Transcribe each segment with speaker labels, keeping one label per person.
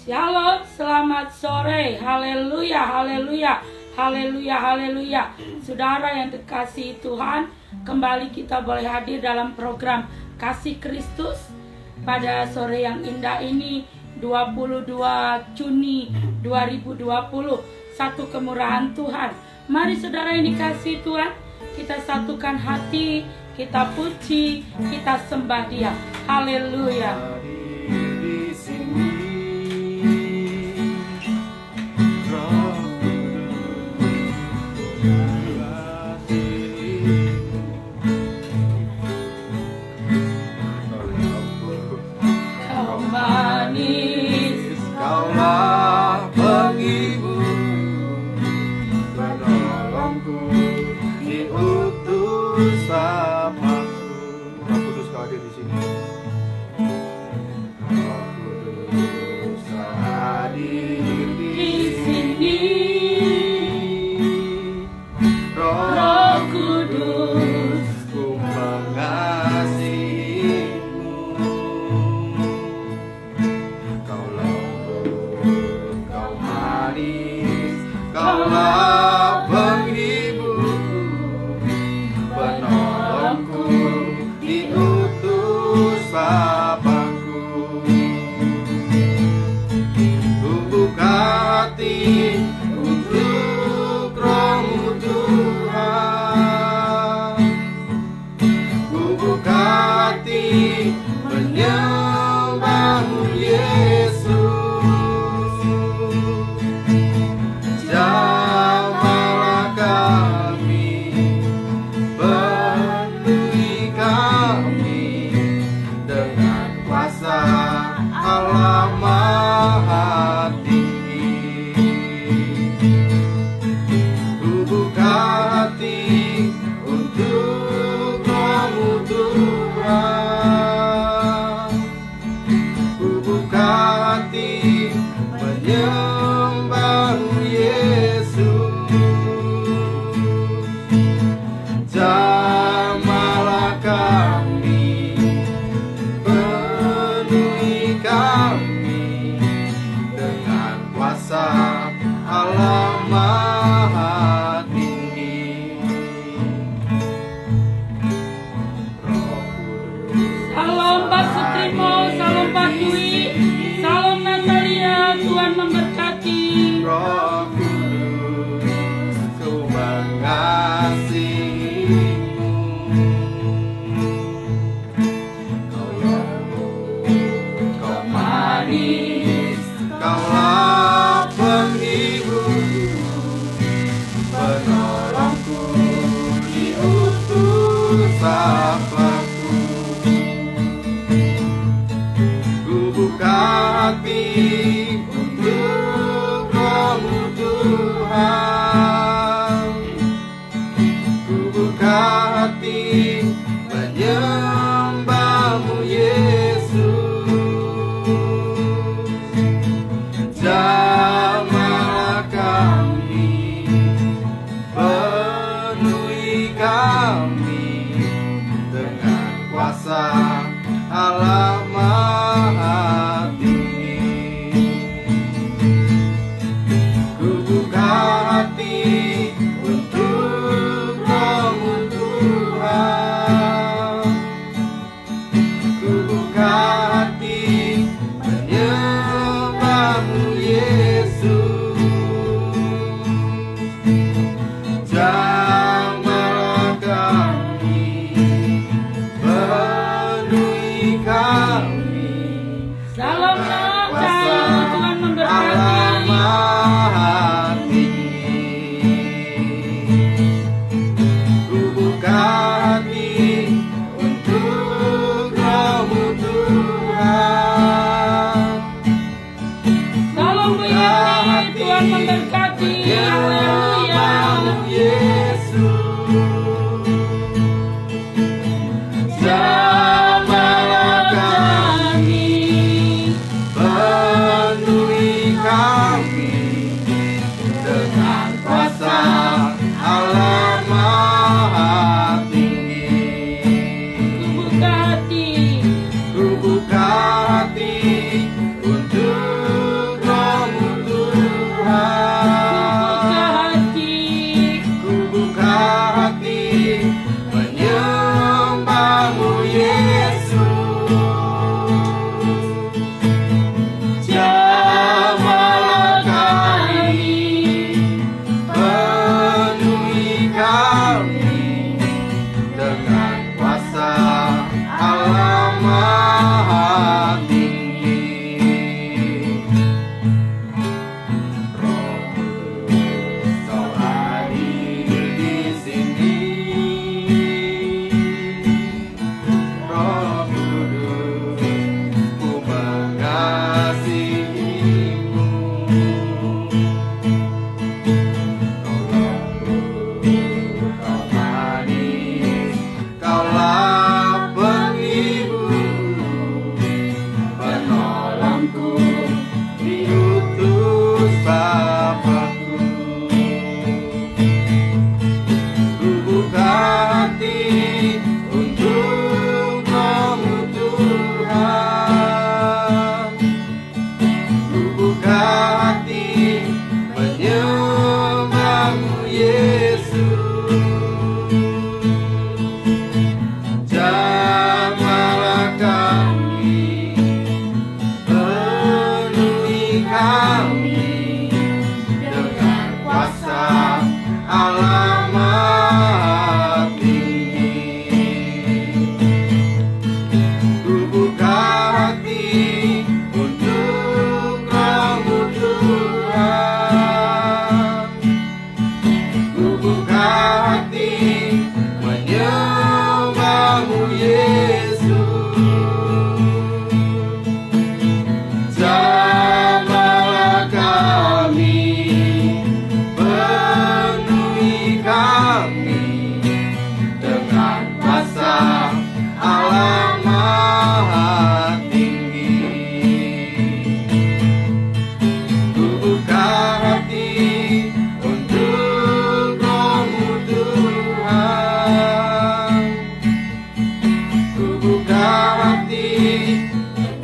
Speaker 1: Shalom, selamat sore. Haleluya, haleluya, haleluya, haleluya. Saudara yang dikasihi Tuhan, kembali kita boleh hadir dalam program Kasih Kristus pada sore yang indah ini, 22 Juni 2020. Satu kemurahan Tuhan. Mari saudara yang dikasihi Tuhan, kita satukan hati, kita puji, kita sembah Dia. Haleluya.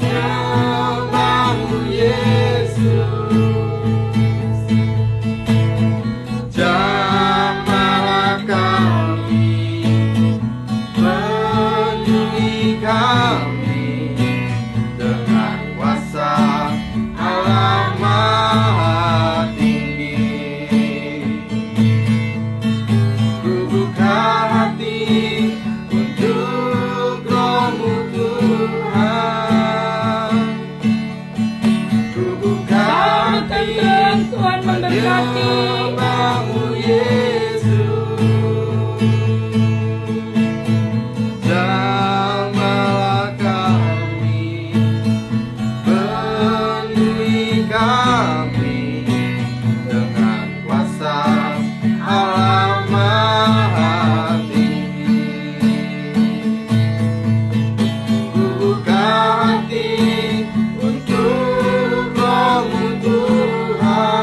Speaker 2: namamu Yesus. Jamahlah kami, penuhi kami dengan kuasa Allah Maha Tinggi. Ku buka hati untuk Roh-Mu Tuhan. Ku buka hati
Speaker 1: Tuhan memberkati.
Speaker 2: namamu Yesus. Jamahlah kami, penuhi kami dengan kuasa Allah Maha Tinggi. Ku buka hati untuk Roh-Mu Tuhan.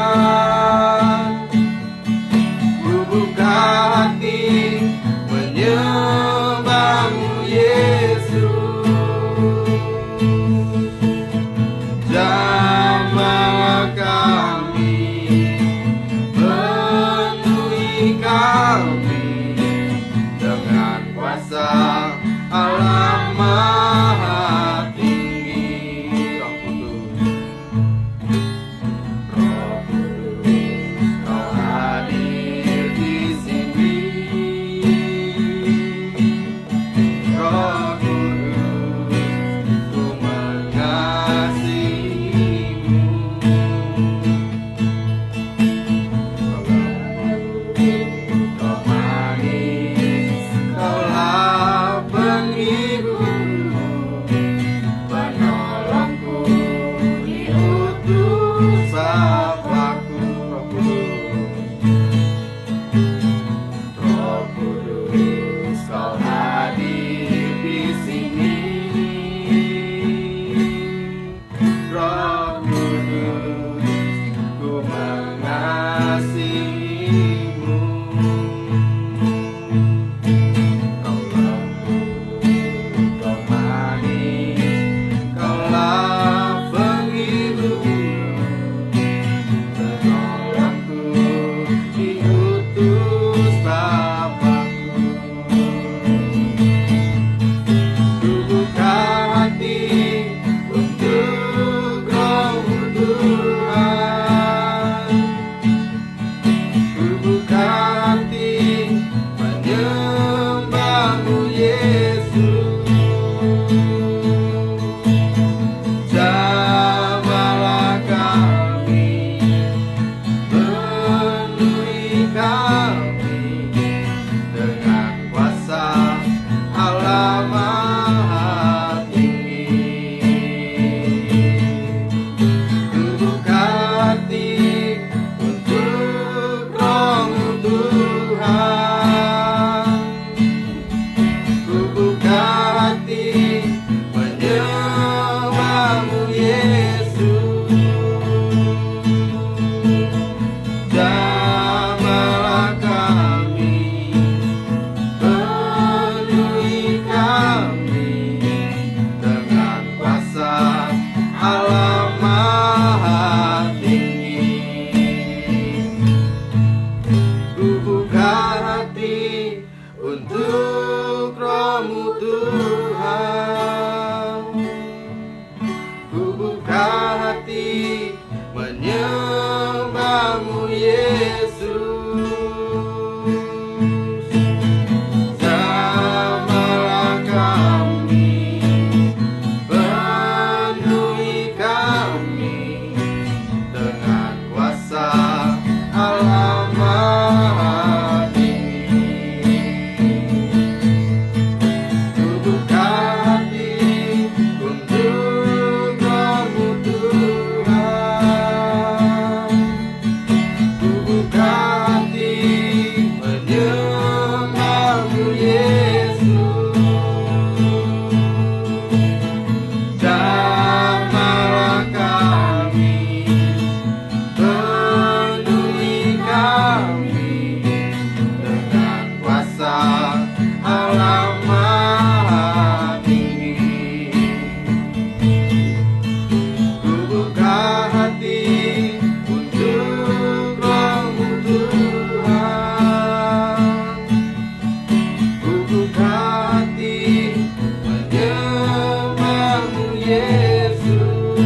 Speaker 2: Yesus.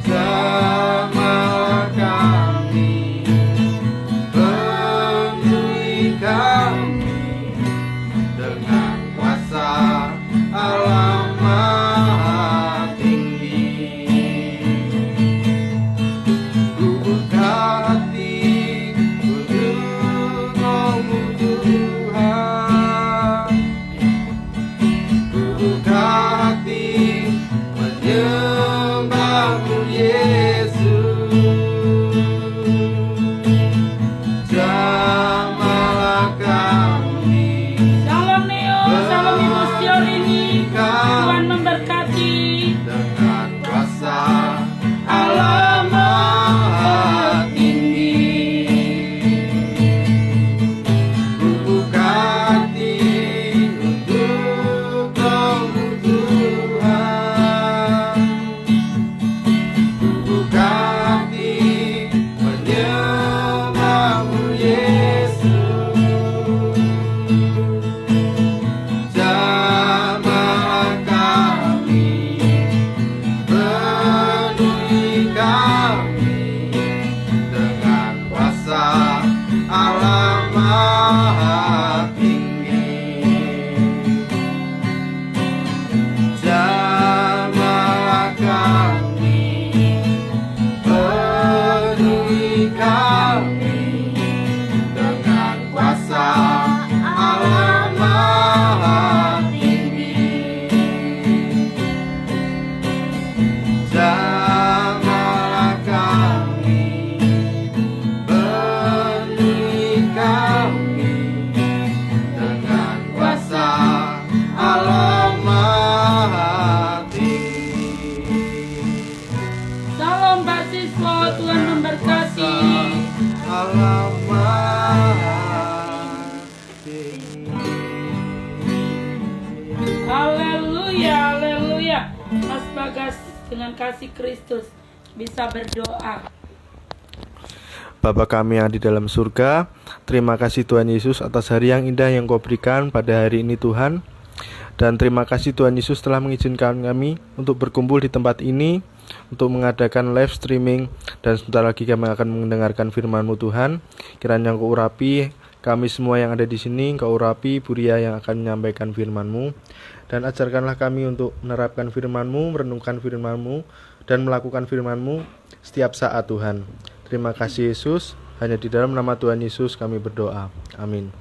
Speaker 2: Jamalah kami, penuhi kami dengan kuasa Allah Maha Tinggi. Ku buka hati untuk Roh-Mu Tuhan. Ku buka hati menyembah-Mu Yesus. Jamalah kami,
Speaker 1: Salam Neo, salam Ibu Siorini. Tuhan memberkati.
Speaker 2: dengan kuasa Allah Maha Tinggi. Ku buka hati untuk Roh-Mu Tuhan. Ku buka hati menyembah-Mu Yesus. Jamalah kami, penuhi kami dengan kuasa Allah Maha Tinggi. Jamalah kami, penuhi kami dengan kuasa Allah Maha Tinggi. Jamalah kami, penuhi kami dengan kuasa Allah Maha Tinggi.
Speaker 1: Salam Mbak Siswa, Tuhan memberkati.
Speaker 2: Allah Maha Tinggi.
Speaker 1: Haleluya, haleluya. Mas Bagas dengan kasih Kristus bisa berdoa.
Speaker 3: Bapa kami yang di dalam surga, terima kasih Tuhan Yesus atas hari yang indah yang Kau berikan pada hari ini Tuhan. Dan terima kasih Tuhan Yesus telah mengizinkan kami untuk berkumpul di tempat ini, untuk mengadakan live streaming, dan sebentar lagi kami akan mendengarkan firman-Mu Tuhan. Kiranya Kau urapi kami semua yang ada di sini, Kau urapi Buria yang akan menyampaikan firman-Mu, dan ajarkanlah kami untuk menerapkan firman-Mu, merenungkan firman-Mu, dan melakukan firman-Mu setiap saat Tuhan. Terima kasih Yesus, hanya di dalam nama Tuhan Yesus kami berdoa. Amin.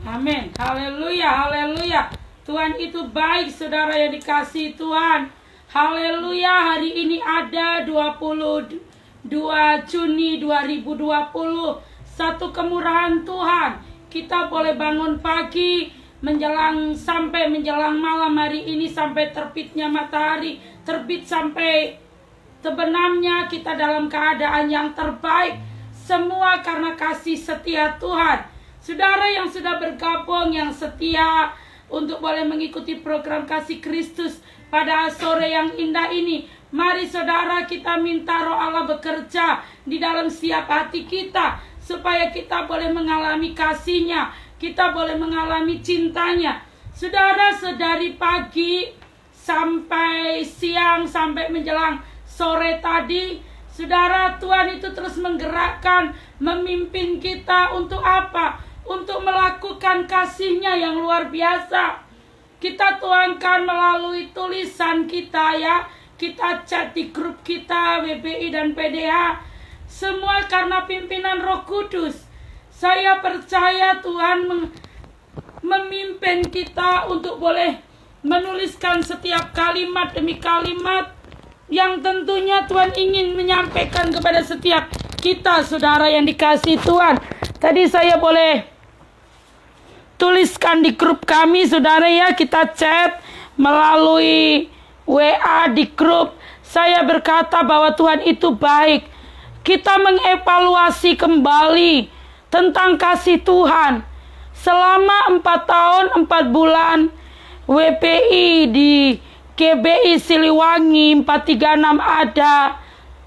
Speaker 1: Amin. Haleluya, haleluya. Tuhan itu baik, saudara yang dikasihi Tuhan. Haleluya, hari ini ada 22 Juni 2020. Satu kemurahan Tuhan. Kita boleh bangun pagi sampai menjelang malam hari ini, sampai terbitnya matahari, terbit sampai terbenamnya, kita dalam keadaan yang terbaik. Semua karena kasih setia Tuhan. Saudara yang sudah bergabung, yang setia untuk boleh mengikuti program Kasih Kristus pada sore yang indah ini, mari saudara kita minta Roh Allah bekerja di dalam setiap hati kita, supaya kita boleh mengalami kasih-Nya, kita boleh mengalami cintanya. Saudara, sedari pagi sampai siang, sampai menjelang sore tadi, saudara, Tuhan itu terus menggerakkan, memimpin kita untuk apa? Untuk melakukan kasih-Nya yang luar biasa. Kita tuangkan melalui tulisan kita ya, kita chat di grup kita WBI dan PDH, semua karena pimpinan Roh Kudus. Saya percaya Tuhan memimpin kita untuk boleh menuliskan setiap kalimat demi kalimat yang tentunya Tuhan ingin menyampaikan kepada setiap kita, saudara yang dikasihi Tuhan. Tadi saya boleh tuliskan di grup kami, saudara ya, kita chat melalui WA di grup. Saya berkata bahwa Tuhan itu baik. Kita mengevaluasi kembali tentang kasih Tuhan. Selama 4 tahun 4 bulan WPI di GBI Siliwangi 436 ada.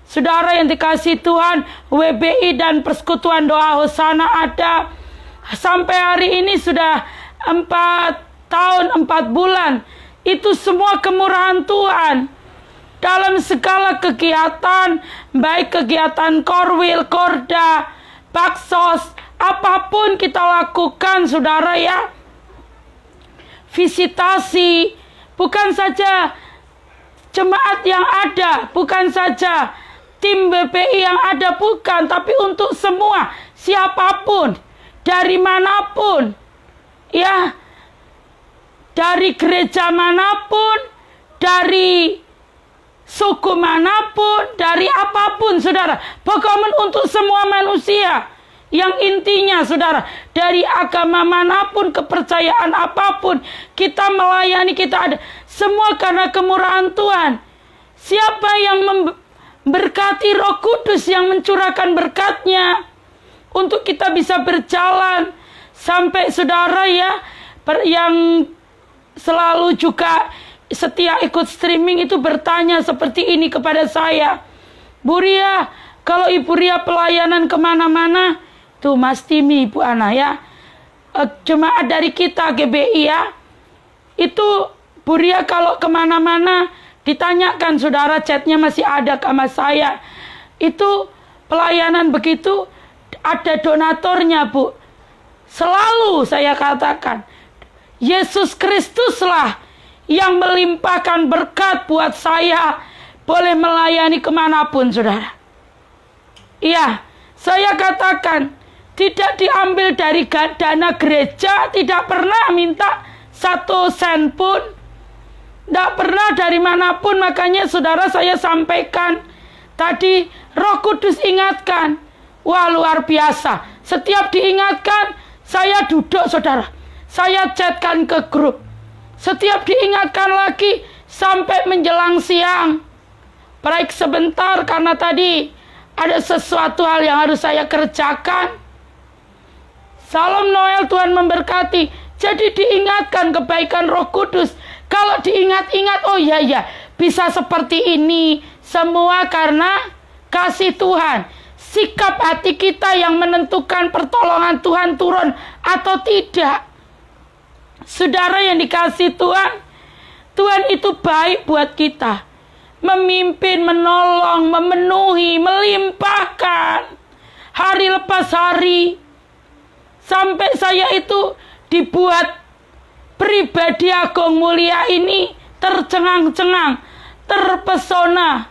Speaker 1: Saudara yang dikasihi Tuhan, WBI dan Persekutuan Doa Hosana ada. Sampai hari ini sudah 4 tahun 4 bulan Itu semua kemurahan Tuhan. Dalam segala kegiatan, baik kegiatan korwil, korda, baksos, apapun kita lakukan, saudara ya. Visitasi, bukan saja jemaat yang ada, bukan saja tim BPI yang ada, bukan, tapi untuk semua, siapapun, dari manapun, ya, dari gereja manapun, dari suku manapun, dari apapun, saudara. Pokoknya untuk semua manusia. Yang intinya, saudara, dari agama manapun, kepercayaan apapun, kita melayani, kita ada. Semua karena kemurahan Tuhan. Siapa yang memberkati Roh Kudus yang mencurahkan berkatnya untuk kita bisa berjalan sampai, saudara ya, yang selalu juga setia ikut streaming itu bertanya seperti ini kepada saya. Bu Ria, kalau Ibu Ria pelayanan kemana-mana, tuh Mas Timi, Ibu Ana ya, jemaat dari kita GBI ya, itu Bu Ria kalau kemana-mana ditanyakan, saudara, chatnya masih ada sama saya. Itu pelayanan begitu ada donatornya, Bu. Selalu saya katakan, Yesus Kristuslah yang melimpahkan berkat buat saya boleh melayani kemanapun, saudara. Iya, saya katakan tidak diambil dari dana gereja, tidak pernah minta 1 sen pun, tidak pernah dari manapun. Makanya saudara, saya sampaikan tadi, Roh Kudus ingatkan, wah luar biasa. Setiap diingatkan, saya duduk, saudara, saya chatkan ke grup. Setiap diingatkan lagi sampai menjelang siang. Break sebentar karena tadi ada sesuatu hal yang harus saya kerjakan. Salam Noel, Tuhan memberkati. Jadi diingatkan kebaikan Roh Kudus. Kalau diingat-ingat, oh iya, bisa seperti ini. Semua karena kasih Tuhan. Sikap hati kita yang menentukan pertolongan Tuhan turun atau tidak. Saudara yang dikasih Tuhan, Tuhan itu baik buat kita. Memimpin, menolong, memenuhi, melimpahkan. Hari lepas hari. Sampai saya itu dibuat pribadi Agung Mulia ini tercengang-cengang, terpesona.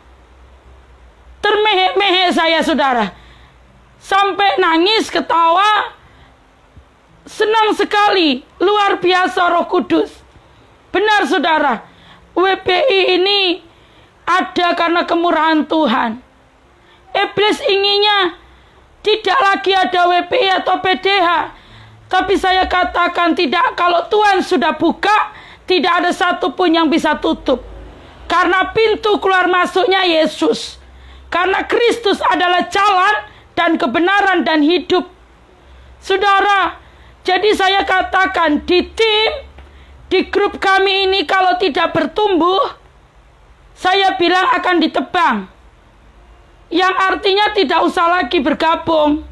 Speaker 1: Termehek-mehek saya, saudara. Sampai nangis, ketawa. Senang sekali, luar biasa Roh Kudus. Benar, saudara, WPI ini ada karena kemurahan Tuhan. Iblis inginnya tidak lagi ada WPI atau PDH. Tapi saya katakan tidak, kalau Tuhan sudah buka, tidak ada satupun yang bisa tutup. Karena pintu keluar masuknya Yesus. Karena Kristus adalah jalan dan kebenaran dan hidup. Saudara, jadi saya katakan di tim, di grup kami ini kalau tidak bertumbuh, saya bilang akan ditebang. Yang artinya tidak usah lagi bergabung.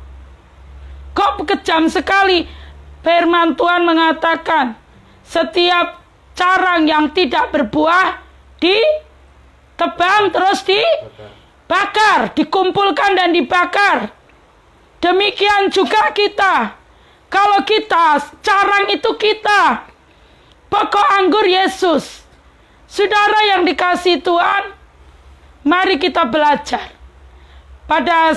Speaker 1: Kok kejam sekali. Firman Tuhan mengatakan, setiap carang yang tidak berbuah ditebang terus dibakar, dikumpulkan dan dibakar. Demikian juga kita. Kalau kita, carang itu kita. Pokok anggur Yesus. Saudara yang dikasih Tuhan, mari kita belajar. Pada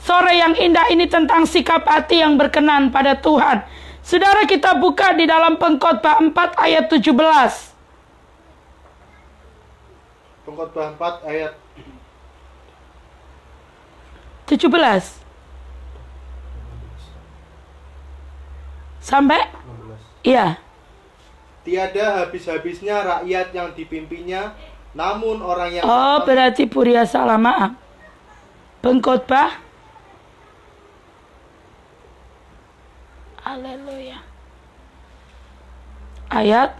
Speaker 1: sore yang indah ini tentang sikap hati yang berkenan pada Tuhan. Saudara, kita buka di dalam Pengkhotbah 4 ayat 17.
Speaker 3: Pengkhotbah 4 ayat
Speaker 1: 17. Sampai?
Speaker 3: 16.
Speaker 1: Iya.
Speaker 3: Tiada habis-habisnya rakyat yang dipimpinnya, namun orang yang...
Speaker 1: Oh, berarti Puria salah, maaf. Pengkhotbah. Haleluya. Ayat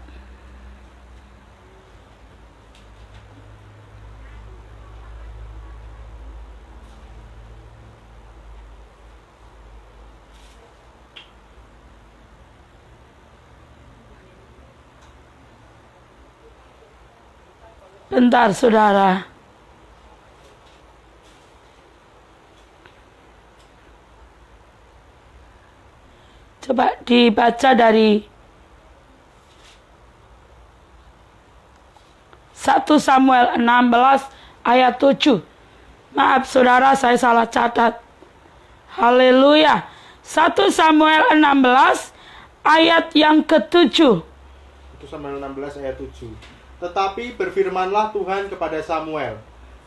Speaker 1: Bentar, saudara. Coba dibaca dari 1 Samuel 16 ayat 7. Maaf saudara, saya salah catat. Haleluya. 1 Samuel 16 ayat yang ke-7.
Speaker 3: 1 Samuel 16 ayat 7. Tetapi berfirmanlah Tuhan kepada Samuel,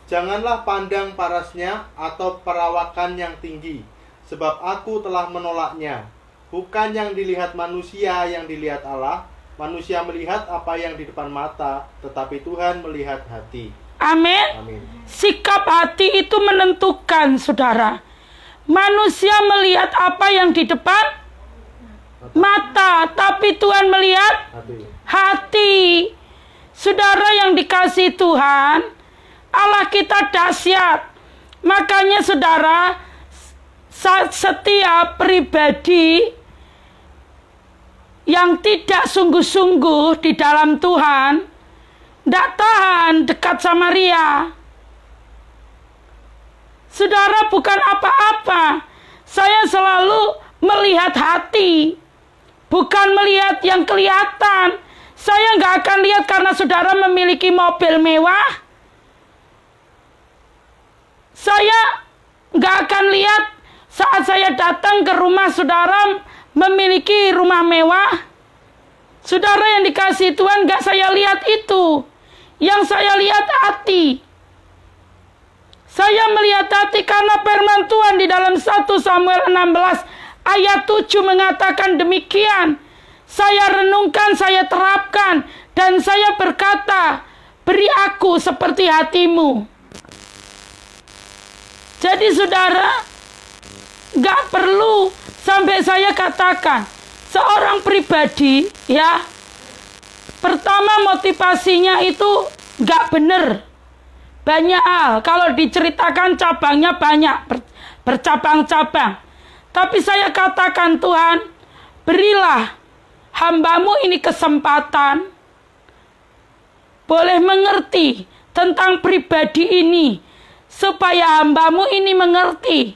Speaker 3: janganlah pandang parasnya atau perawakan yang tinggi, sebab aku telah menolaknya. Bukan yang dilihat manusia yang dilihat Allah. Manusia melihat apa yang di depan mata, tetapi Tuhan melihat hati.
Speaker 1: Amin.
Speaker 3: Amin.
Speaker 1: Sikap hati itu menentukan, saudara. Manusia melihat apa yang di depan mata, tapi Tuhan melihat hati. Saudara yang dikasihi Tuhan, Allah kita dahsyat. Makanya saudara, setiap pribadi yang tidak sungguh-sungguh di dalam Tuhan, tidak tahan dekat sama Ria. Saudara, bukan apa-apa. Saya selalu melihat hati, bukan melihat yang kelihatan. Saya nggak akan lihat karena saudara memiliki mobil mewah. Saya nggak akan lihat saat saya datang ke rumah saudara memiliki rumah mewah. Saudara yang dikasihi Tuhan, nggak saya lihat itu. Yang saya lihat hati. Saya melihat hati karena firman Tuhan di dalam 1 Samuel 16 ayat 7 mengatakan demikian. Saya renungkan, saya terapkan, dan saya berkata, beri aku seperti hatimu. Jadi saudara, nggak perlu sampai saya katakan seorang pribadi, ya, pertama motivasinya itu nggak benar. Banyak hal, kalau diceritakan cabangnya banyak, bercabang-cabang. Tapi saya katakan, Tuhan, berilah hambamu ini kesempatan boleh mengerti tentang pribadi ini, supaya hambamu ini mengerti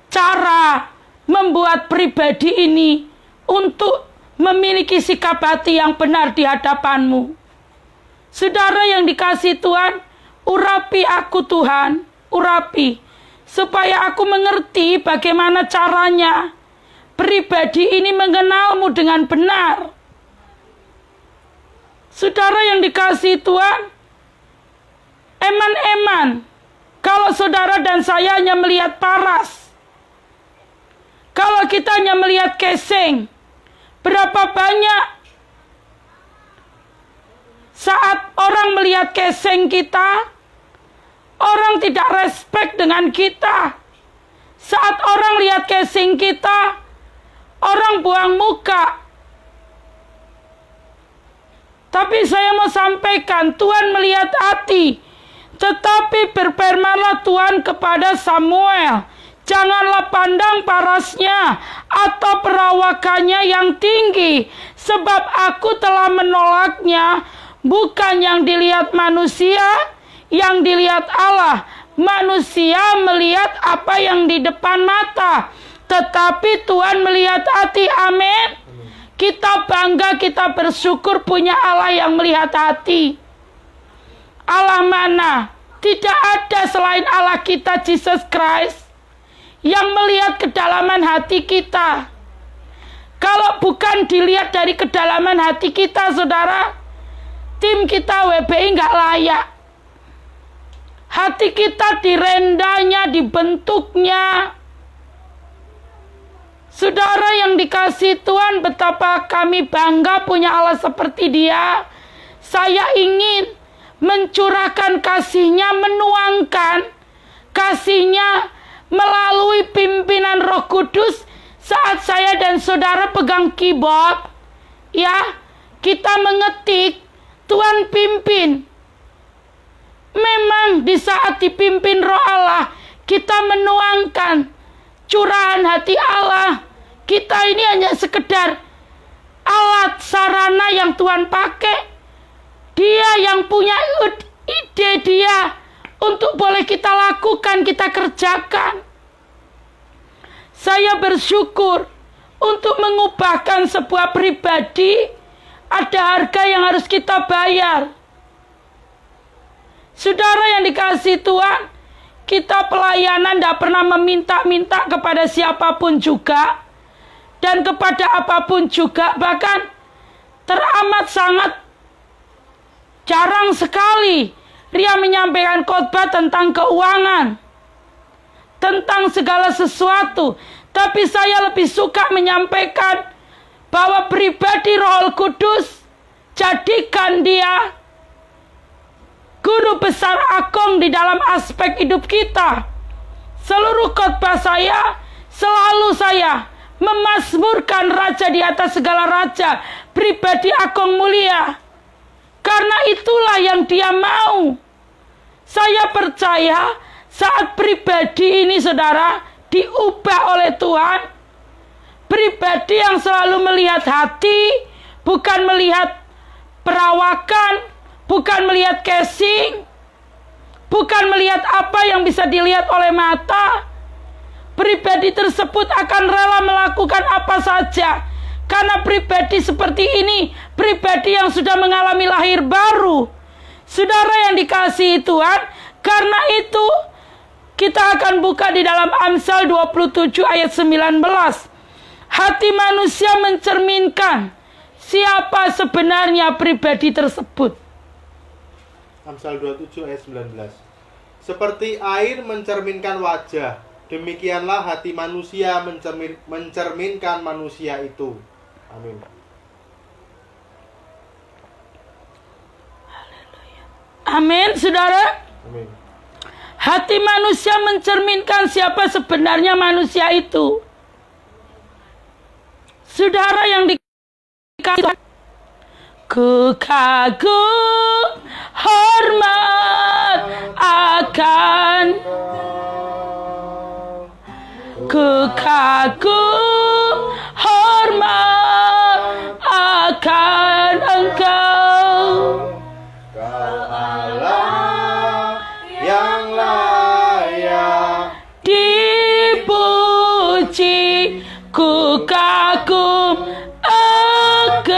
Speaker 1: cara membuat pribadi ini untuk memiliki sikap hati yang benar di hadapanmu. Saudara yang dikasihi Tuhan, urapi aku Tuhan, urapi, supaya aku mengerti bagaimana caranya pribadi ini mengenalmu dengan benar. Saudara yang dikasihi Tuhan, eman-eman kalau saudara dan saya hanya melihat paras, kalau kita hanya melihat casing, berapa banyak saat orang melihat casing kita, orang tidak respect dengan kita. Saat orang lihat casing kita, orang buang muka. Tapi saya mau sampaikan, Tuhan melihat hati. Tetapi berfirmanlah Tuhan kepada Samuel, janganlah pandang parasnya atau perawakannya yang tinggi, sebab aku telah menolaknya. Bukan yang dilihat manusia, yang dilihat Allah. Manusia melihat apa yang di depan mata, tetapi Tuhan melihat hati. Amin. Kita bangga, kita bersyukur punya Allah yang melihat hati. Allah mana? Tidak ada selain Allah kita, Jesus Christ, yang melihat kedalaman hati kita. Kalau bukan dilihat dari kedalaman hati kita, saudara, tim kita WBI nggak layak. Hati kita direndahnya, dibentuknya. Saudara yang dikasihi Tuhan, betapa kami bangga punya Allah seperti Dia. Saya ingin mencurahkan kasih-Nya, menuangkan kasih-Nya melalui pimpinan Roh Kudus saat saya dan saudara pegang keyboard. Ya, kita mengetik, Tuhan pimpin. Memang di saat dipimpin Roh Allah, kita menuangkan curahan hati Allah. Kita ini hanya sekedar alat sarana yang Tuhan pakai Dia yang punya ide dia untuk boleh kita lakukan, kita kerjakan. Saya bersyukur untuk mengubahkan sebuah pribadi, ada harga yang harus kita bayar. Saudara yang dikasihi Tuhan, kita pelayanan tidak pernah meminta-minta kepada siapapun juga, dan kepada apapun juga, bahkan teramat sangat jarang sekali Ria menyampaikan khotbah tentang keuangan, tentang segala sesuatu. Tapi saya lebih suka menyampaikan bahwa pribadi Roh Kudus, jadikan dia guru besar agung di dalam aspek hidup kita. Seluruh khotbah saya, selalu saya memazmurkan Raja di atas segala raja, pribadi agung mulia. Karena itulah yang dia mau. Saya percaya saat pribadi ini, saudara, diubah oleh Tuhan, pribadi yang selalu melihat hati, bukan melihat perawakan, bukan melihat casing, bukan melihat apa yang bisa dilihat oleh mata. Pribadi tersebut akan rela melakukan apa saja. Karena pribadi seperti ini, pribadi yang sudah mengalami lahir baru. Saudara yang dikasihi Tuhan, karena itu kita akan buka di dalam Amsal 27 ayat 19. Hati manusia mencerminkan siapa sebenarnya pribadi tersebut.
Speaker 3: Amsal 27 ayat 19. Seperti air mencerminkan wajah, demikianlah hati manusia mencerminkan manusia itu. Amin.
Speaker 1: Amin, saudara.
Speaker 3: Amin.
Speaker 1: Hati manusia mencerminkan siapa sebenarnya manusia itu. Saudara yang dikasih, ku kagum hormat akan, ku kagum hormat akan Engkau.
Speaker 3: Kau Allah yang layak
Speaker 1: dipuji, ku kagum akan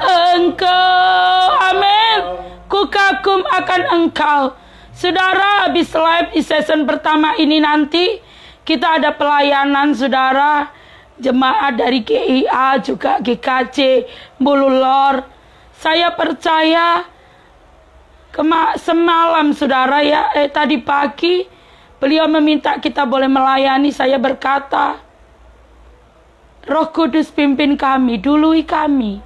Speaker 1: Engkau. Amin. Ku kagum akan Engkau. Saudara, habis live di season pertama ini nanti kita ada pelayanan, saudara, jemaat dari GIA juga GKJ Bululor. Saya percaya semalam, saudara, tadi pagi beliau meminta kita boleh melayani. Saya berkata, Roh Kudus pimpin kami, dului kami,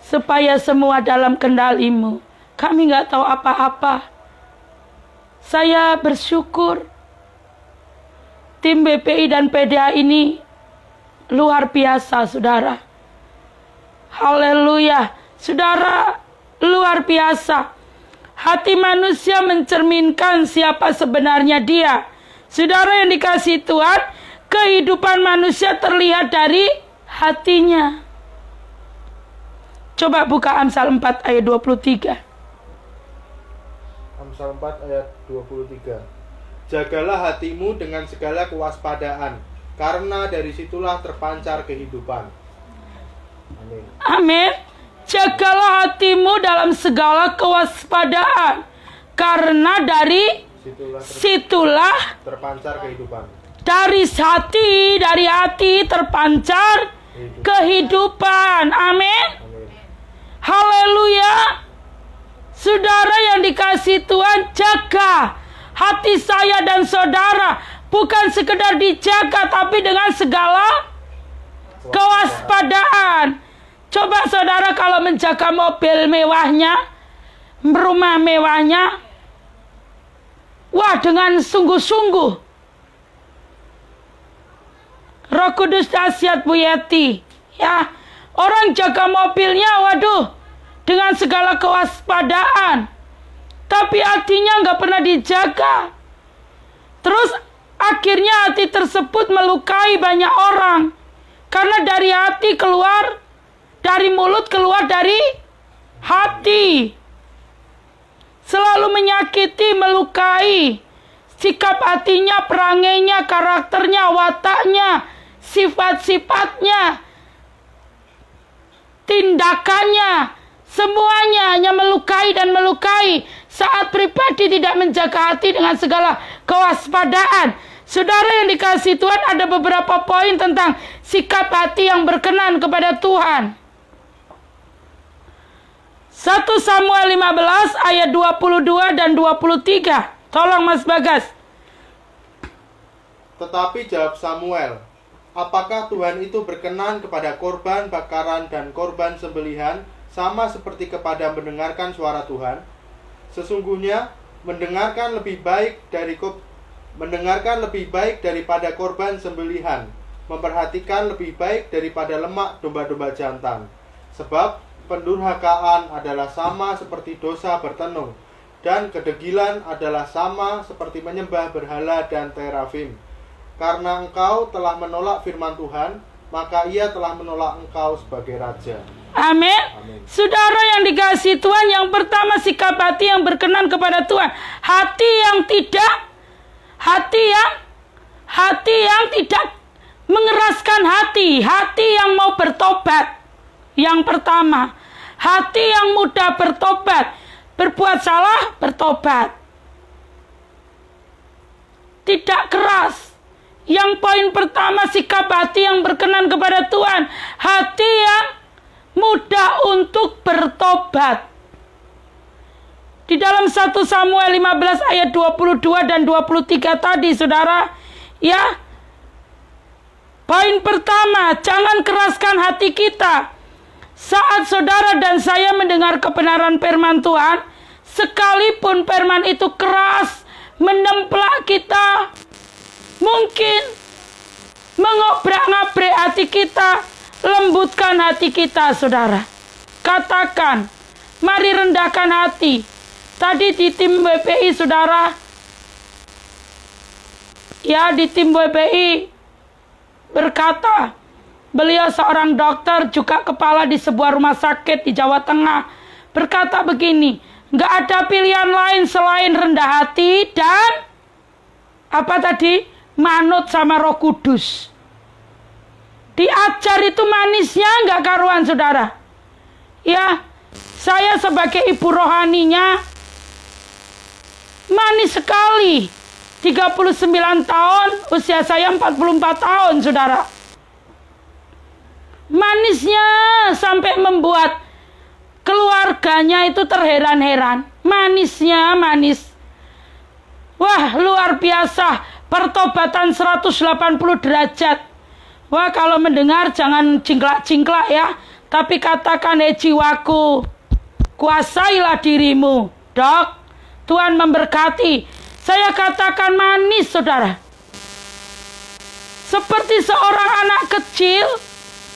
Speaker 1: supaya semua dalam kendali-Mu. Kami nggak tahu apa-apa. Saya bersyukur tim BPI dan PDA ini luar biasa, saudara. Haleluya. Saudara, luar biasa. Hati manusia mencerminkan siapa sebenarnya dia. Saudara yang dikasihi Tuhan, kehidupan manusia terlihat dari hatinya. Coba buka Amsal 4 ayat 23.
Speaker 3: Amsal 4 ayat 23. Jagalah hatimu dengan segala kewaspadaan, karena dari situlah terpancar kehidupan. Amin.
Speaker 1: Amin. Jagalah hatimu dalam segala kewaspadaan, karena dari situlah
Speaker 3: terpancar kehidupan.
Speaker 1: Dari hati terpancar kehidupan. Amin.
Speaker 3: Amin.
Speaker 1: Haleluya. Saudara yang dikasihi Tuhan, jaga hati saya dan saudara. Bukan sekedar dijaga, tapi dengan segala kewaspadaan. Coba saudara kalau menjaga mobil mewahnya, rumah mewahnya, wah, dengan sungguh-sungguh. Roh Kudus dahsyat, Bu Yeti. Ya, orang jaga mobilnya, waduh, dengan segala kewaspadaan. Tapi hatinya nggak pernah dijaga. Terus akhirnya hati tersebut melukai banyak orang. Karena dari hati keluar, dari mulut keluar dari hati. hati, selalu menyakiti, melukai. Sikap hatinya, perangainya, karakternya, wataknya, sifat-sifatnya, tindakannya, semuanya hanya melukai dan melukai. Saat pribadi tidak menjaga hati dengan segala kewaspadaan. Saudara yang dikasihi Tuhan, ada beberapa poin tentang sikap hati yang berkenan kepada Tuhan. 1 Samuel 15 ayat 22 dan 23. Tolong Mas Bagas.
Speaker 3: Tetapi jawab Samuel, apakah Tuhan itu berkenan kepada korban bakaran dan korban sembelihan sama seperti kepada mendengarkan suara Tuhan? Sesungguhnya mendengarkan lebih baik daripada korban sembelihan, memperhatikan lebih baik daripada lemak domba-domba jantan. Sebab pendurhakaan adalah sama seperti dosa bertenung, dan kedegilan adalah sama seperti menyembah berhala dan terafim. Karena engkau telah menolak firman Tuhan, maka ia telah menolak engkau sebagai raja.
Speaker 1: Amin. Saudara yang dikasihi Tuhan, yang pertama sikap hati yang berkenan kepada Tuhan. Hati yang tidak mengeraskan hati yang mau bertobat. Yang pertama, hati yang mudah bertobat. Berbuat salah, bertobat. Tidak keras. Yang poin pertama, sikap hati yang berkenan kepada Tuhan. Hati yang mudah untuk bertobat. Di dalam 1 Samuel 15 ayat 22 dan 23 tadi, saudara, ya. Poin pertama, jangan keraskan hati kita. Saat saudara dan saya mendengar kebenaran firman Tuhan, sekalipun firman itu keras, menemplak kita, mungkin mengobrak-ngabrik hati kita, lembutkan hati kita, saudara. Katakan, mari rendahkan hati. Tadi di tim WPI, saudara, ya, di tim WPI berkata, beliau seorang dokter, juga kepala di sebuah rumah sakit di Jawa Tengah, berkata begini, nggak ada pilihan lain selain rendah hati dan apa tadi? Manut sama Roh Kudus. Diajar itu manisnya nggak karuan, saudara. Ya, saya sebagai ibu rohaninya manis sekali. 39 tahun, usia saya 44 tahun, saudara. Manisnya sampai membuat keluarganya itu terheran-heran. Manisnya manis. Wah, luar biasa. Pertobatan 180 derajat. Wah, kalau mendengar jangan cingklak-cingklak ya. Tapi katakan, jiwaku, kuasailah dirimu. Dok, Tuhan memberkati. Saya katakan manis, saudara. Seperti seorang anak kecil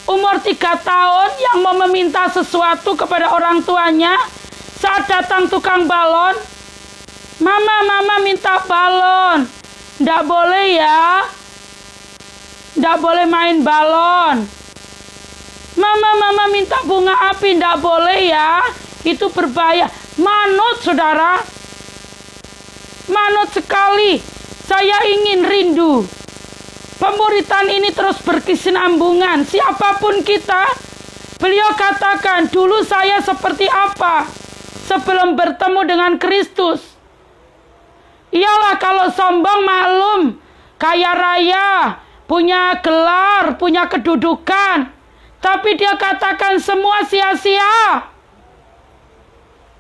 Speaker 1: umur 3 tahun yang mau meminta sesuatu kepada orang tuanya. Saat datang tukang balon, Mama minta balon. Nggak boleh ya. Nggak boleh main balon. Mama minta bunga api. Nggak boleh ya. Itu berbahaya. Manut, saudara. Manut sekali. Saya ingin rindu. Pemuritan ini terus berkesinambungan. Siapapun kita, beliau katakan, dulu saya seperti apa sebelum bertemu dengan Kristus. Iyalah kalau sombong maklum, kaya raya, punya gelar, punya kedudukan. Tapi dia katakan semua sia-sia.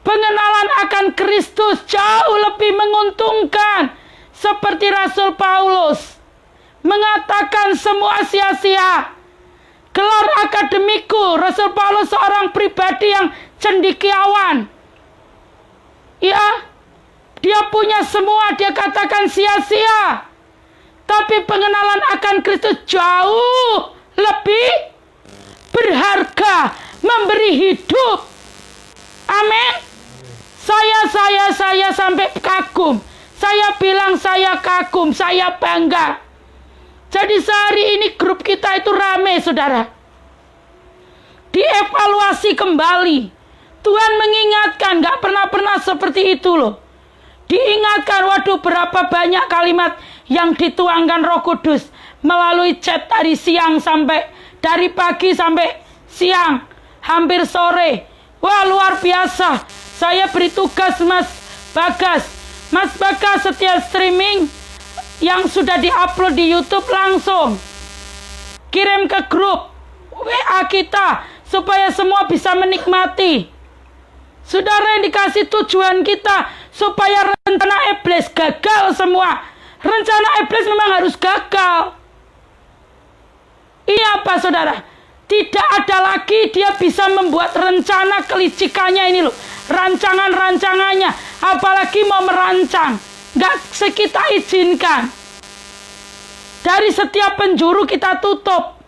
Speaker 1: Pengenalan akan Kristus jauh lebih menguntungkan. Seperti Rasul Paulus mengatakan semua sia-sia. Gelar akademiku, Rasul Paulus seorang pribadi yang cendekiawan. Ya, dia punya semua, dia katakan sia-sia. Tapi pengenalan akan Kristus jauh lebih berharga, memberi hidup. Amin. Saya sampai kagum. Saya bilang saya kagum, saya bangga. Jadi sehari ini grup kita itu rame, saudara. Dievaluasi kembali. Tuhan mengingatkan, gak pernah seperti itu loh. Diingatkan, waduh berapa banyak kalimat yang dituangkan Roh Kudus melalui chat dari pagi sampai siang, hampir sore. Wah, luar biasa. Saya beri tugas Mas Bagas. Mas Bagas setiap streaming yang sudah diupload di YouTube langsung kirim ke grup WA kita supaya semua bisa menikmati. Saudara yang dikasih, tujuan kita supaya rencana iblis gagal semua. Rencana iblis memang harus gagal. Ini apa saudara? Tidak ada lagi dia bisa membuat rencana kelicikannya ini loh. Rancangan-rancangannya. Apalagi mau merancang. Gak kita izinkan. Dari setiap penjuru kita tutup.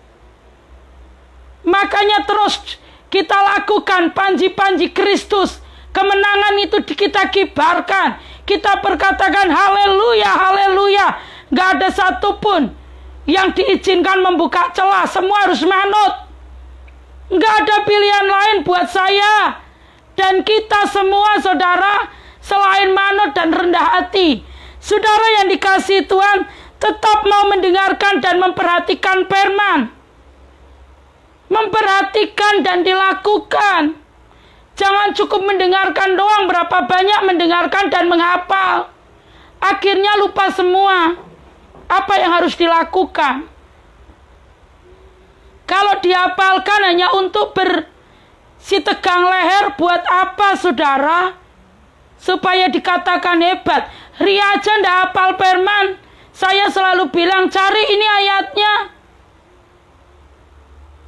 Speaker 1: Makanya terus kita lakukan panji-panji Kristus. Kemenangan itu kita kibarkan. Kita perkatakan haleluya, haleluya. Gak ada satupun yang diizinkan membuka celah. Semua harus manut. Gak ada pilihan lain buat saya. Dan kita semua saudara, selain manut dan rendah hati. Saudara yang dikasihi Tuhan, tetap mau mendengarkan dan memperhatikan firman. Memperhatikan dan dilakukan. Jangan cukup mendengarkan doang, berapa banyak mendengarkan dan menghafal. Akhirnya lupa semua apa yang harus dilakukan. Kalau dihafalkan hanya untuk si tegang leher, buat apa saudara? Supaya dikatakan hebat. Ria aja ndak hafal firman. Saya selalu bilang cari ini ayatnya.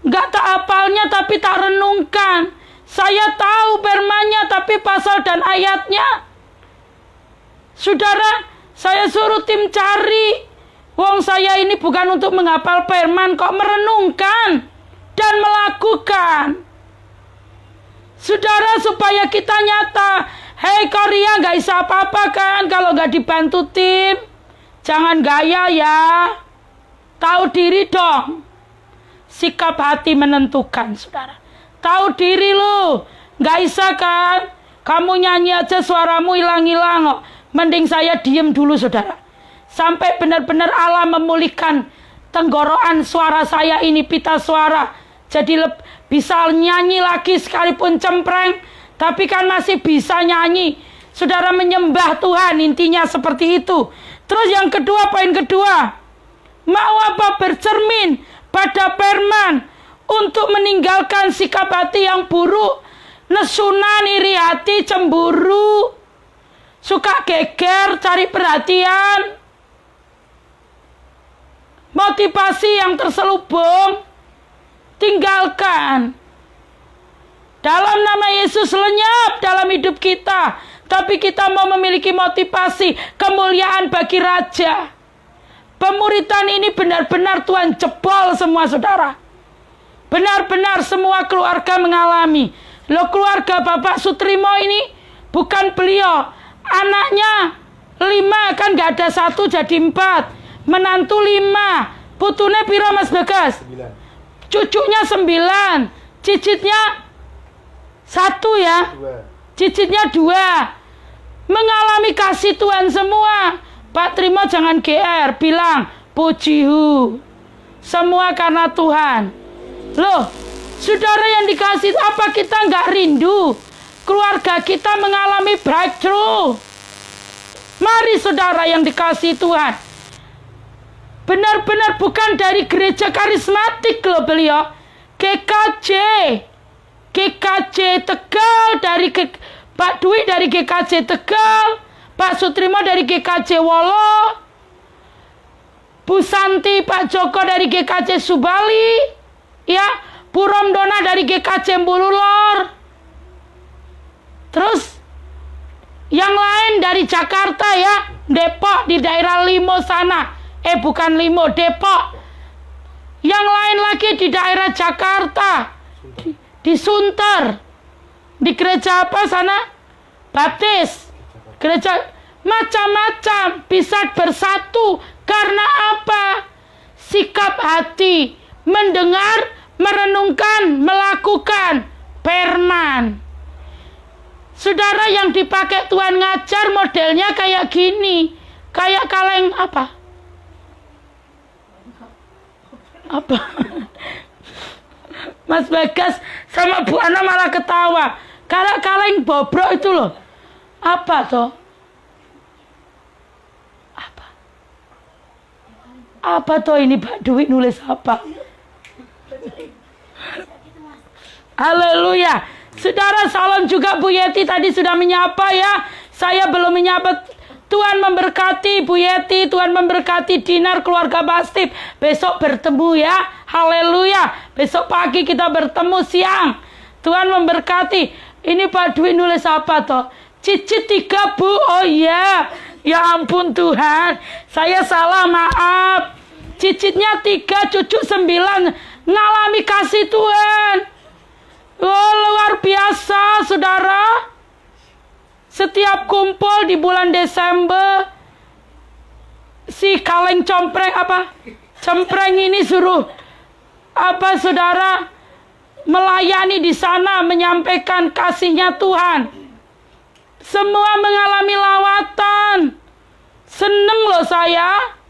Speaker 1: Gak tak hafalnya tapi tak renungkan. Saya tahu firmannya tapi pasal dan ayatnya. Saudara, saya suruh tim cari. Wong saya ini bukan untuk menghafal firman, kok merenungkan dan melakukan. Saudara, supaya kita nyata. Hei Korea, gak bisa apa-apa kan kalau gak dibantu tim. Jangan gaya ya. Tahu diri dong. Sikap hati menentukan, saudara. Tahu diri lu. Gak bisa kan? Kamu nyanyi aja suaramu hilang-hilang kok. Mending saya diem dulu, saudara. Sampai benar-benar Allah memulihkan tenggorokan suara saya ini, pita suara. Jadi bisa nyanyi lagi sekalipun cempreng. Tapi kan masih bisa nyanyi. Saudara menyembah Tuhan, intinya seperti itu. Terus yang kedua, poin kedua. Mau apa? Bercermin pada firman untuk meninggalkan sikap hati yang buruk, nesunan, iri hati, cemburu, suka geger, cari perhatian, motivasi yang terselubung, tinggalkan. Dalam nama Yesus lenyap dalam hidup kita, tapi kita mau memiliki motivasi kemuliaan bagi Raja. Pemuritan ini benar-benar Tuhan jebol semua saudara. Benar-benar semua keluarga mengalami. Loh, keluarga Bapak Sutrimo ini bukan beliau. Anaknya 5 kan gak ada 1 jadi 4. Menantu 5. Putune piro Mas Bagas? 9. Cucunya 9. Cicitnya 1 ya. 2. Cicitnya 2. Mengalami kasih Tuhan semua. Pak Trimo jangan GR, bilang pujihu. Semua karena Tuhan. Loh, saudara yang dikasih, apa kita nggak rindu keluarga kita mengalami breakthrough? Mari saudara yang dikasih Tuhan. Benar-benar bukan dari gereja karismatik loh beliau. GKJ Tegal, dari Pak Dwi dari GKJ Tegal, Pak Sutrimo dari GKJ Wolo, Bu Santi, Pak Joko dari GKJ Subali, ya, Bu Romdona dari GKJ Mbululor. Terus yang lain dari Jakarta ya, Depok di daerah Limo sana. Bukan Limo, Depok. Yang lain lagi di daerah Jakarta, di Sunter, di gereja apa sana? Baptis. Gereja macam-macam bisa bersatu karena apa? Sikap hati, mendengar, merenungkan, melakukan firman. Saudara, yang dipakai Tuhan ngajar modelnya kayak gini. Kayak kaleng apa? Apa? Mas Bagas sama Bu Ana malah ketawa. Kalau kaleng bobrok itu loh. Apa toh? Apa toh ini Pak Dwi nulis apa? Haleluya. Saudara, salam juga Bu Yeti tadi sudah menyapa ya. Saya belum menyapa. Tuhan memberkati Bu Yeti, Tuhan memberkati Dinar, keluarga Bastip. Besok bertemu ya. Haleluya. Besok pagi kita bertemu siang. Tuhan memberkati. Ini Pak Dwi nulis apa toh? Cicit 3 Bu. Oh iya. Ya ampun Tuhan. Saya salah, maaf. Cicitnya 3, cucu 9. Ngalami kasih Tuhan. Oh, luar biasa, saudara. Setiap kumpul di bulan Desember, si kaleng compreng apa? Cempreng ini suruh apa, saudara? Melayani di sana, menyampaikan kasihnya Tuhan. Semua mengalami lawatan. Seneng loh saya.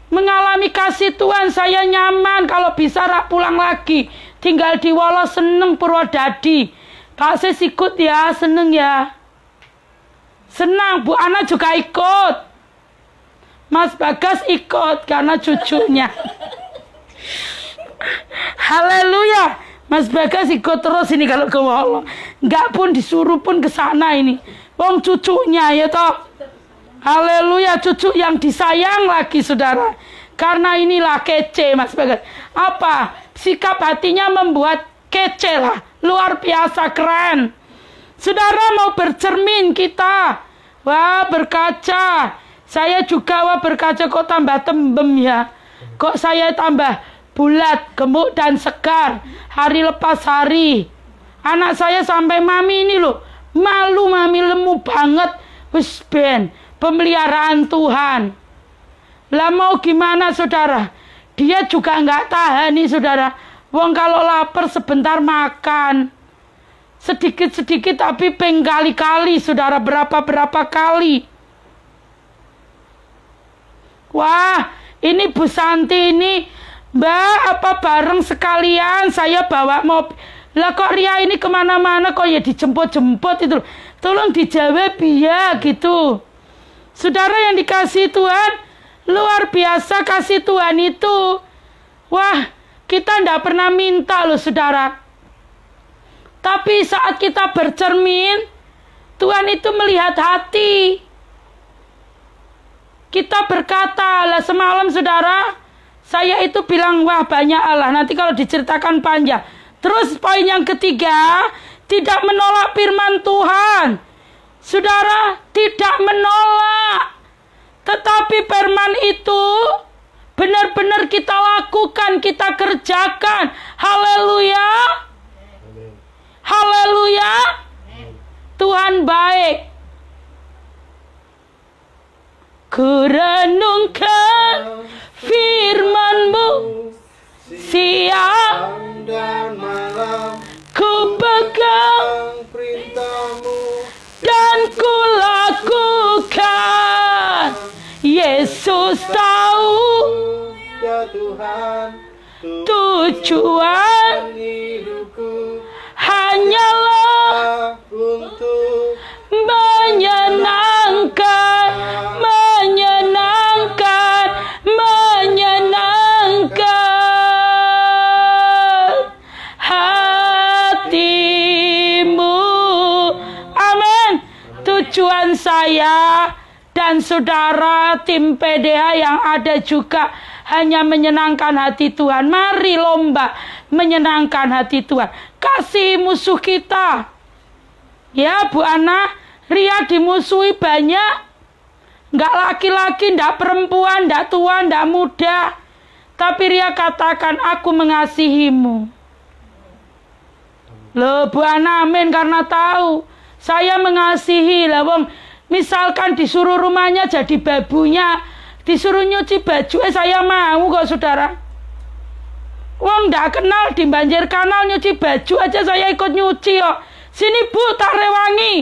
Speaker 1: Mengalami kasih Tuhan, saya nyaman kalau bisa pulang lagi. Tinggal di Wolo, seneng Purwodadi. Pak Sis ikut ya, seneng ya. Senang, Bu Ana juga ikut. Mas Bagas ikut karena cucunya. Haleluya. Mas Bagas ikut terus ini kalau ke Wolo. Enggak pun disuruh pun ke sana ini. Wong cucunya ya toh. Haleluya, cucu yang disayang lagi saudara. Karena inilah kece Mas Bagas. Apa? Sikap hatinya membuat kece lah. Luar biasa keren. Saudara, mau bercermin kita. Wah, berkaca. Saya juga berkaca kok tambah tembem ya. Kok saya tambah bulat, gemuk dan segar. Hari lepas hari. Anak saya sampai mami ini loh. Malu mami, lemu banget. Wis ben, pemeliharaan Tuhan. Lah mau gimana saudara? Dia juga nggak tahan nih saudara. Wong kalau lapar sebentar makan. Sedikit-sedikit tapi kali-kali saudara, berapa kali. Wah, ini Bu Santi ini. Mbak, apa bareng sekalian saya bawa mobil. Lah kok Ria ini kemana-mana kok ya dijemput-jemput itu. Tolong dijawab ya gitu. Saudara yang dikasih Tuhan, luar biasa kasih Tuhan itu. Wah, kita tidak pernah minta loh saudara. Tapi saat kita bercermin, Tuhan itu melihat hati. Kita berkata, lah semalam saudara, saya itu bilang, wah banyak Allah. Nanti kalau diceritakan panjang. Terus poin yang ketiga, tidak menolak firman Tuhan. Saudara, tidak menolak. Tetapi firman itu benar-benar kita lakukan, kita kerjakan. Haleluya. Haleluya. Tuhan baik. Kurenungkan firman-Mu siang
Speaker 2: dan malam,
Speaker 1: ku pegang
Speaker 2: perintah-Mu
Speaker 1: dan ku lakukan. Yesus tahu
Speaker 2: ya Tuhan,
Speaker 1: tujuan
Speaker 2: hidupku
Speaker 1: hanyalah
Speaker 2: untuk
Speaker 1: menyenangkan, hatimu. Amin. Tujuan saya dan saudara tim PDH yang ada juga hanya menyenangkan hati Tuhan. Mari lomba menyenangkan hati Tuhan. Kasih musuh kita. Ya Bu Ana, Ria dimusuhi banyak. Nggak laki-laki, nggak perempuan, nggak tua, nggak muda. Tapi Ria katakan, aku mengasihimu. Loh Bu Ana, amin, karena tahu saya mengasihi. Lah wong misalkan disuruh rumahnya jadi babunya, disuruh nyuci baju, saya mau kok saudara. Wong ndak kenal di banjir kanal nyuci baju aja saya ikut nyuci kok. Sini Bu, tak rewangi.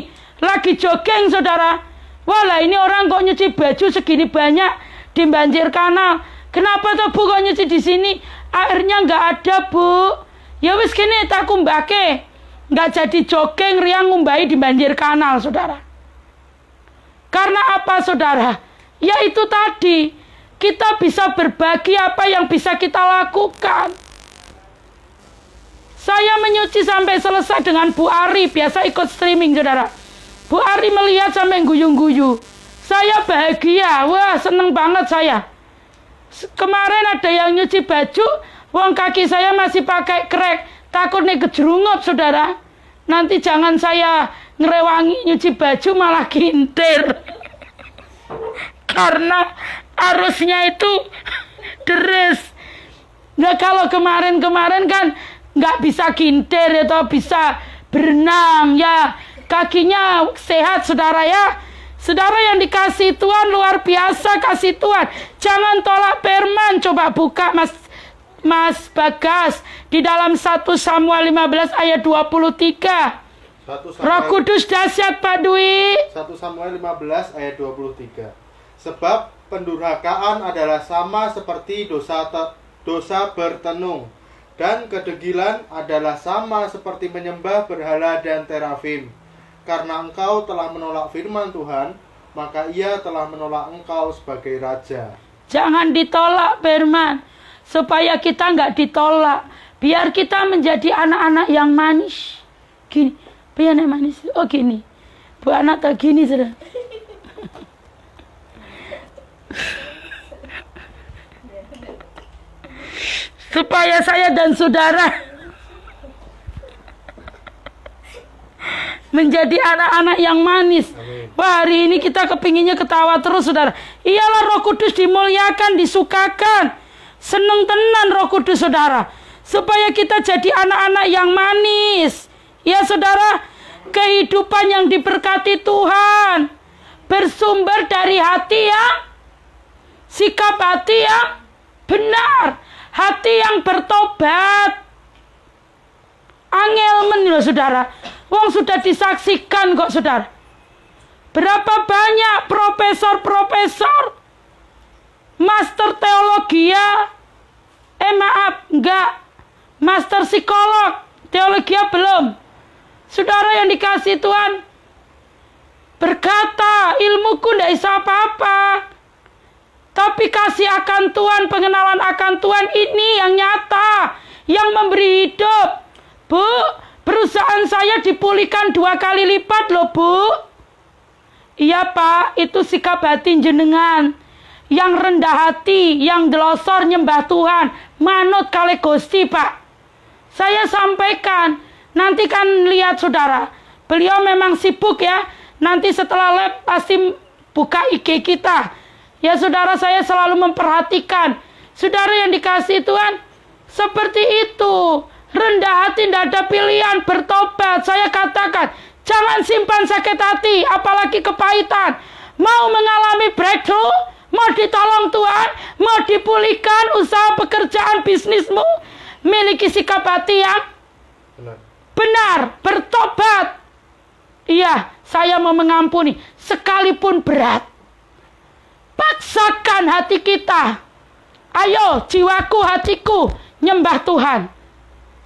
Speaker 1: lagi jogging saudara. Walah ini orang kok nyuci baju segini banyak di banjir kanal. Kenapa tuh Bu kok nyuci di sini? Airnya nggak ada Bu. Ya wis kene tak kumbake. Nggak jadi jogging riang ngumbai di banjir kanal saudara. Karena apa saudara? Ya itu tadi, kita bisa berbagi apa yang bisa kita lakukan. Saya menyuci sampai selesai dengan Bu Ari, biasa ikut streaming saudara. Bu Ari melihat sampai guyu-guyu. Saya bahagia, wah seneng banget saya. Kemarin ada yang nyuci baju, wong kaki saya masih pakai krek. Takut nih kejerungup saudara. Nanti jangan saya ngerewangi nyuci baju malah kintir. Karena arusnya itu deres. Nah kalau kemarin-kemarin kan nggak bisa kintir atau bisa berenang ya. Kakinya sehat saudara ya. Saudara yang dikasih Tuhan luar biasa kasih Tuhan. Jangan tolak firman. Coba buka Mas Bagas di dalam 1 Samuel 15 ayat 23. Roh Kudus dahsyat Pak Dwi.
Speaker 2: 1 Samuel 15 ayat 23. Sebab pendurhakaan adalah sama seperti dosa bertenung, dan kedegilan adalah sama seperti menyembah berhala dan terafim. Karena engkau telah menolak firman Tuhan, maka ia telah menolak engkau sebagai raja.
Speaker 1: Jangan ditolak firman, supaya kita nggak ditolak. Biar kita menjadi anak-anak yang manis. Gini, biar anak manis. Oh gini, bu anak tak gini sudah. Supaya saya dan saudara menjadi anak-anak yang manis. Wah, hari ini kita kepinginnya ketawa terus saudara. Iyalah Roh Kudus dimuliakan, disukakan. Seneng tenan Roh Kudus saudara. Supaya kita jadi anak-anak yang manis. Ya saudara, kehidupan yang diberkati Tuhan bersumber dari hati yang sikap hati yang benar, hati yang bertobat. Angel men loh saudara. Wong sudah disaksikan kok saudara. Berapa banyak profesor-profesor, master teologia, master psikolog, teologia belum. Saudara yang dikasih Tuhan berkata, ilmuku tidak bisa apa-apa. Tapi kasih akan Tuhan, pengenalan akan Tuhan ini yang nyata, yang memberi hidup. Bu, perusahaan saya dipulihkan 2 kali lipat loh Bu. Iya Pak, itu sikap hati jenengan. Yang rendah hati, yang delosor nyembah Tuhan, manut kali Gusti Pak. Saya sampaikan, nanti kan lihat saudara, beliau memang sibuk ya. Nanti setelah live pasti buka IG kita. Ya saudara, saya selalu memperhatikan. Saudara yang dikasih Tuhan, seperti itu. Rendah hati, tidak ada pilihan, bertobat. Saya katakan, jangan simpan sakit hati, apalagi kepahitan. Mau mengalami breakthrough, mau ditolong Tuhan, mau dipulihkan usaha pekerjaan bisnismu, miliki sikap hati yang benar, bertobat. Iya, saya mau mengampuni, sekalipun berat. Paksakan hati kita. Ayo, jiwaku, hatiku, nyembah Tuhan.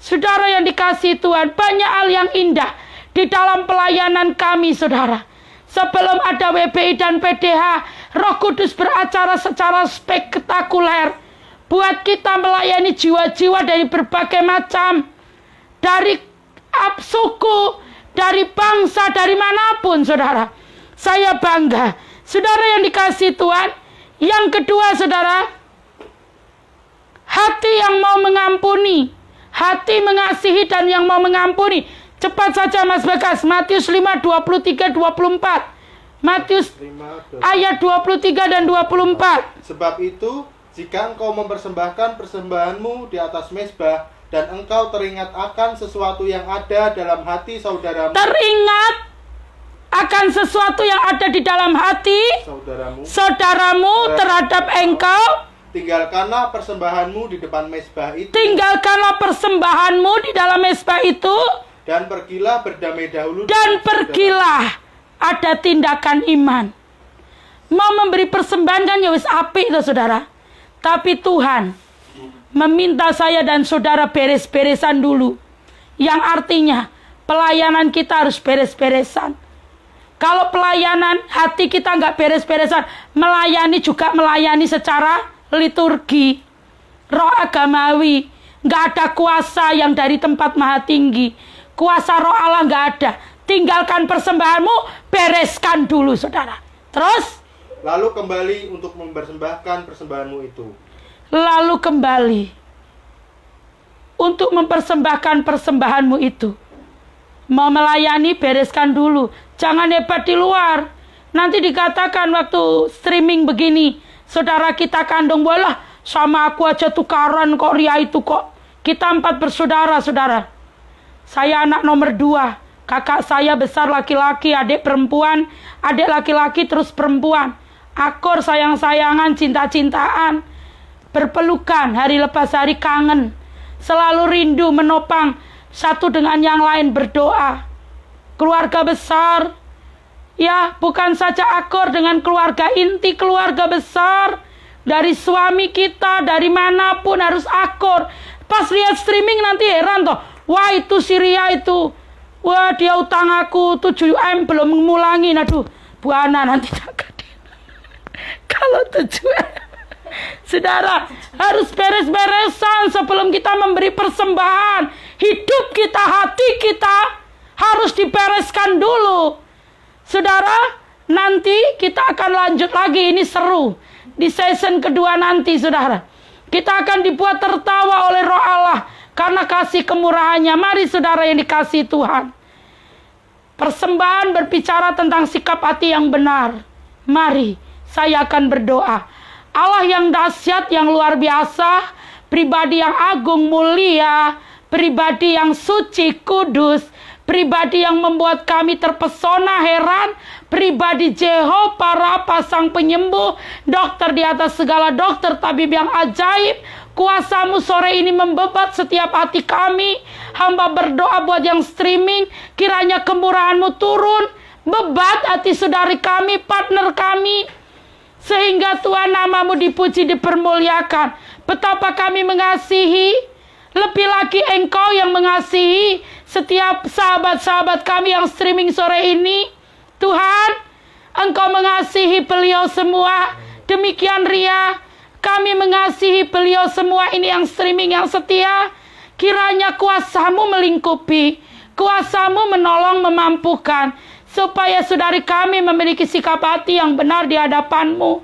Speaker 1: Saudara yang dikasihi Tuhan, banyak hal yang indah di dalam pelayanan kami, saudara. Sebelum ada WBI dan PDH, Roh Kudus beracara secara spektakuler. Buat kita melayani jiwa-jiwa dari berbagai macam. Dari suku, dari bangsa, dari manapun, saudara. Saya bangga. Saudara yang dikasihi Tuhan, yang kedua, saudara, hati yang mau mengampuni. Hati mengasihi dan yang mau mengampuni. Cepat saja Mas Bagas, Matius 5, 23, 24. Matius ayat 23 dan 24.
Speaker 2: Sebab itu, jika engkau mempersembahkan persembahanmu di atas mezbah, dan engkau teringat akan sesuatu yang ada dalam hati saudaramu.
Speaker 1: Teringat akan sesuatu yang ada di dalam hati saudaramu terhadap engkau.
Speaker 2: Tinggalkanlah persembahanmu di depan mezbah itu.
Speaker 1: Tinggalkanlah persembahanmu di dalam mezbah itu.
Speaker 2: Dan pergilah berdamai dahulu.
Speaker 1: Dan pergilah ada tindakan iman. Mau memberi persembahan kan ya wis apik itu saudara. Tapi Tuhan meminta saya dan saudara beres-beresan dulu. Yang artinya pelayanan kita harus beres-beresan. Kalau pelayanan hati kita nggak beres-beresan, melayani juga melayani secara liturgi, roh agamawi, nggak ada kuasa yang dari tempat maha tinggi. Kuasa roh Allah nggak ada. Tinggalkan persembahanmu, bereskan dulu saudara. Terus?
Speaker 2: Lalu kembali untuk mempersembahkan persembahanmu itu.
Speaker 1: Lalu kembali untuk mempersembahkan persembahanmu itu. Mau melayani, bereskan dulu. Jangan hebat di luar. Nanti dikatakan waktu streaming begini, saudara kita kandung, bolah sama aku aja tukaran kok, Ria itu kok. Kita 4 bersaudara, saudara. Saya anak nomor 2. Kakak saya besar laki-laki, adik perempuan, adik laki-laki terus perempuan. Akur sayang-sayangan, cinta-cintaan, berpelukan, hari lepas hari kangen, selalu rindu menopang satu dengan yang lain, berdoa. Keluarga besar, ya bukan saja akur dengan keluarga inti, keluarga besar, dari suami kita, dari manapun harus akur. Pas lihat streaming nanti heran toh, wah itu Syria itu, wah dia utang aku 7M belum ngulangin, aduh Bu Ana nanti tak. Kalau 7M, saudara harus beres-beresan sebelum kita memberi persembahan. Hidup kita, hati kita harus dibereskan dulu. Saudara, nanti kita akan lanjut lagi. Ini seru. Di season kedua nanti, saudara. Kita akan dibuat tertawa oleh roh Allah karena kasih kemurahannya. Mari saudara yang dikasihi Tuhan. Persembahan berbicara tentang sikap hati yang benar. Mari. Saya akan berdoa. Allah yang dahsyat, yang luar biasa, pribadi yang agung, mulia, pribadi yang suci, kudus, pribadi yang membuat kami terpesona, heran, pribadi Jehovah Rafa, sang penyembuh, dokter di atas segala dokter, tabib yang ajaib. Kuasamu sore ini membebat setiap hati kami. Hamba berdoa buat yang streaming, kiranya kemurahanmu turun, bebat hati saudari kami, partner kami, sehingga Tuhan namamu dipuji, dipermuliakan. Betapa kami mengasihi, lebih lagi Engkau yang mengasihi setiap sahabat-sahabat kami yang streaming sore ini. Tuhan, Engkau mengasihi beliau semua. Demikian Ria, kami mengasihi beliau semua ini yang streaming yang setia. Kiranya kuasamu melingkupi, kuasamu menolong, memampukan, supaya saudari kami memiliki sikap hati yang benar di hadapan-Mu.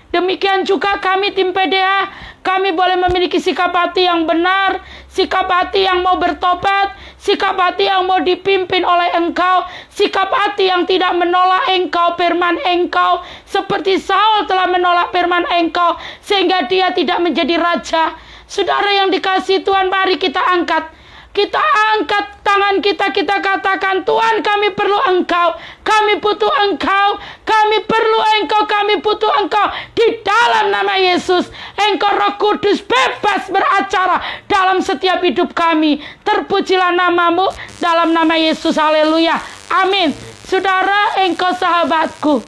Speaker 1: Demikian juga kami tim PDA, kami boleh memiliki sikap hati yang benar, sikap hati yang mau bertobat, sikap hati yang mau dipimpin oleh Engkau, sikap hati yang tidak menolak Engkau, firman Engkau, seperti Saul telah menolak firman Engkau, sehingga dia tidak menjadi raja. Saudara yang dikasihi Tuhan, mari kita angkat. Kita angkat tangan kita, kita katakan, Tuhan kami perlu Engkau, kami butuh Engkau, kami perlu Engkau, kami butuh Engkau. Di dalam nama Yesus, Engkau Roh Kudus bebas beracara dalam setiap hidup kami. Terpujilah namamu dalam nama Yesus, haleluya, amin. Saudara, Engkau sahabatku.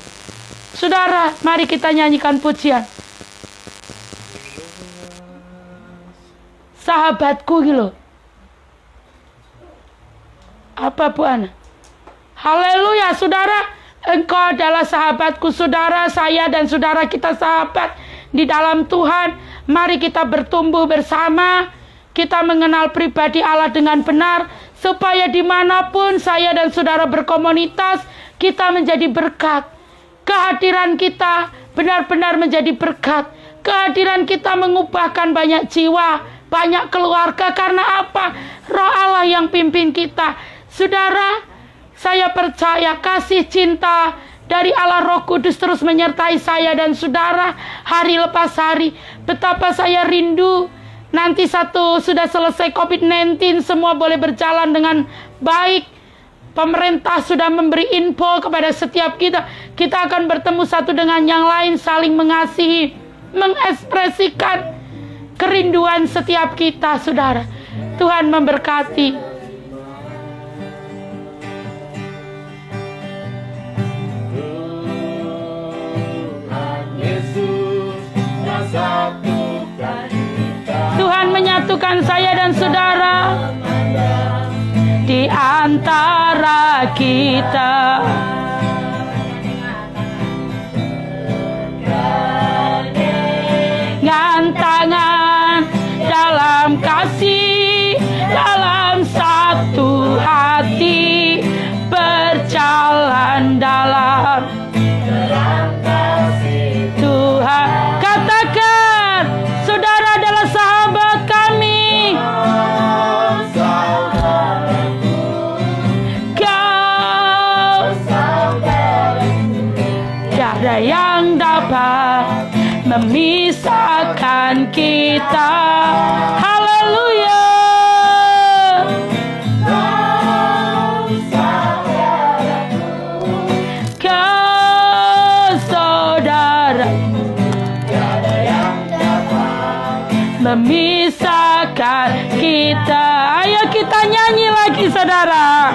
Speaker 1: Saudara, mari kita nyanyikan pujian. Sahabatku gitu. Apa Bu Ana? Haleluya, saudara, Engkau adalah sahabatku, saudara, saya dan saudara kita sahabat di dalam Tuhan. Mari kita bertumbuh bersama, kita mengenal pribadi Allah dengan benar, supaya dimanapun saya dan saudara berkomunitas, kita menjadi berkat. Kehadiran kita benar-benar menjadi berkat. Kehadiran kita mengubahkan banyak jiwa, banyak keluarga. Karena apa? Roh Allah yang pimpin kita. Saudara, saya percaya kasih cinta dari Allah Roh Kudus terus menyertai saya dan saudara hari lepas hari. Betapa saya rindu nanti sudah selesai COVID-19, semua boleh berjalan dengan baik. Pemerintah sudah memberi info kepada setiap kita. Kita akan bertemu satu dengan yang lain, saling mengasihi, mengekspresikan kerinduan setiap kita, saudara. Tuhan memberkati. menyatukan saya dan saudara di antara kita. Dengan tangan dalam kasih, dalam satu hati, berjalan dalam Tuhan. Katakan, saudara adalah sahabat kami. Kau tiada yang dapat memisahkan kita. Haleluya. Kau saudara, memisahkan kita. Ayo kita nyanyi lagi saudara.